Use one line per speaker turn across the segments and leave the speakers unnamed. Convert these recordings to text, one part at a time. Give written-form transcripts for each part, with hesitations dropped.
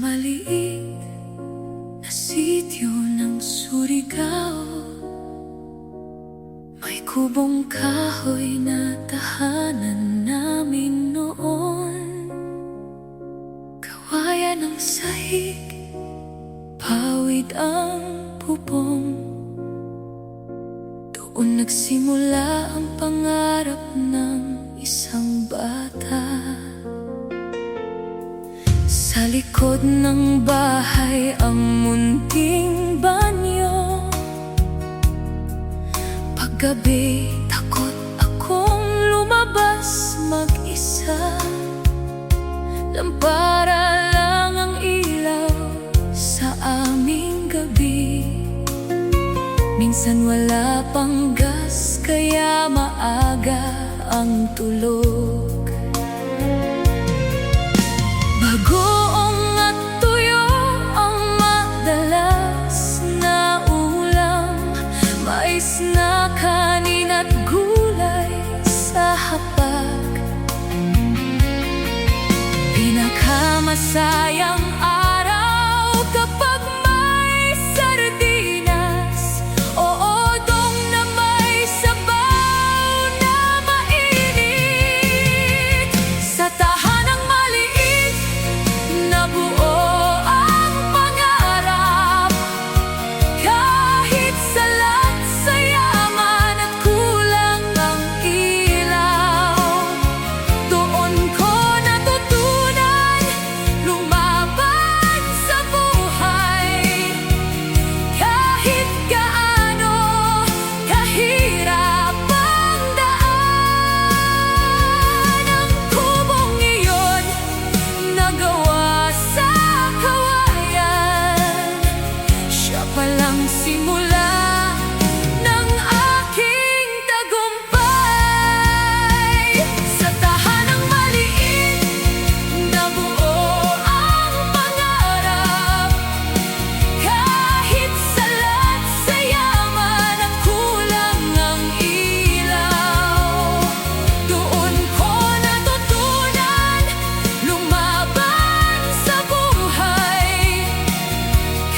maliit na sityo ng Surigao, may kubong kahoy na tahanan namin noon. Kawayan ng sahig, pawid ang bubong. Doon nagsimula ang pangarap ng isang bata. Sa likod ng bahay ang munting banyo. Paggabi takot akong lumabas mag-isa. Lampara lang ang ilaw sa aming gabi. Minsan wala pang gas kaya maaga ang tulog. Bagoong at tuyo ang madalas na ulam. Mais na kanin at gulay sa hapag. Pinakamasayang araw kapag may sardinas o odong na may sabaw na mainit. Sa tahanang maliit nabuo ang pangarap. Kahit salat sa yaman at kulang ang ilaw, doon ko natutunan lumaban sa buhay. Kahit gaano kahirap ang daan, ang kubong iyon nagawa sa kawayan. Siya palang simula ng aking tagumpay. Sa tahanang maliit nabuo ang pangarap. Kahit salat sa yaman at kulang ang ilaw, doon ko natutunan lumaban sa buhay.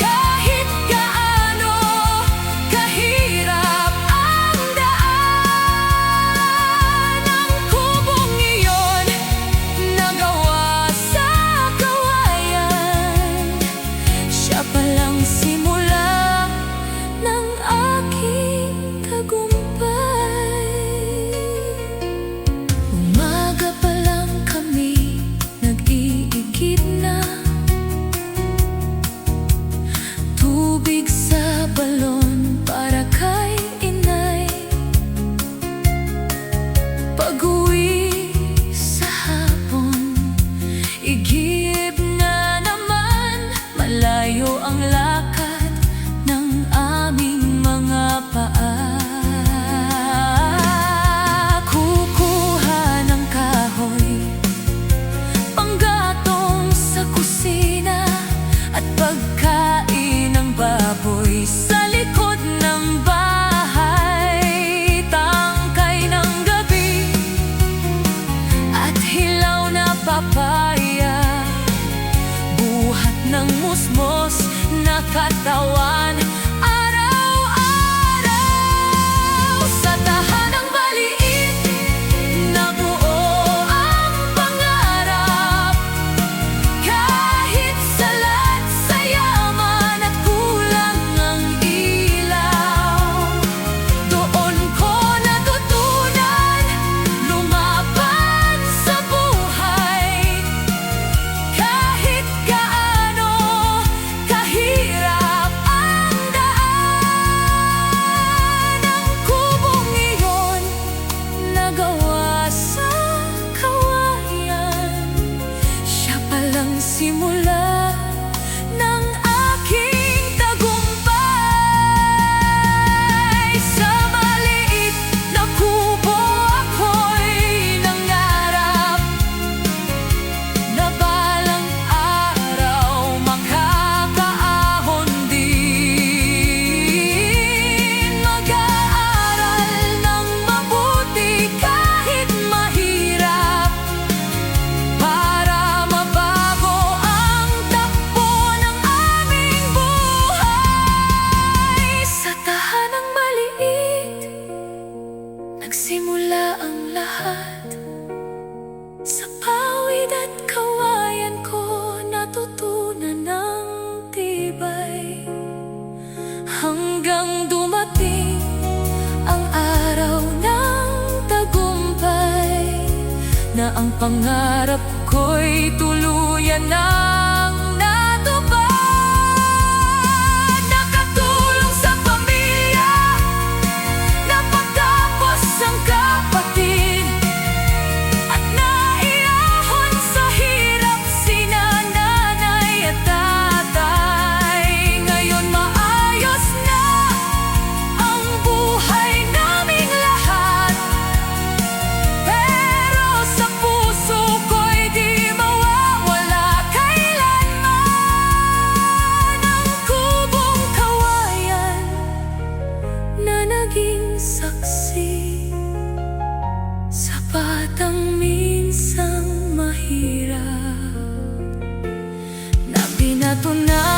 Kahit gaano kahirap ang daan, ang kubong iyon nagawa sa kawayan. Siya palang simula ng aking tagumpay. Umaga pa lang kami nag-iigib na. Tubig sa balon para kay inay. Pag-uwi sa hapon, igib na naman. Malayo ang lakad ng aming mga paa. Kukuha ng kahoy, panggatong sa kusina, at pagkain ng baboy sa likod ng bahay. Tangkay ng gabi at hilaw na papaya, buhat ng musmos na katawan. Araw-araw sa tahanang maliit nabuo ang pangarap. Kahit salat sa yaman at kulang ang ilaw, doon ko natutunan lumaban sa buhay. Kahit gaano kahirap ang pangarap ko'y tuluyan ng natupad. Nakatulong sa pamilya, napagtapos ang kapatid, at naiahon sa hirap sina nanay at tatay. Ngayon maayos na ang buhay naming lahat, pero sa puso ko'y di mawawala kailanman ang kubong kawayan na naging saksi sa batang minsang mahirap, na binato na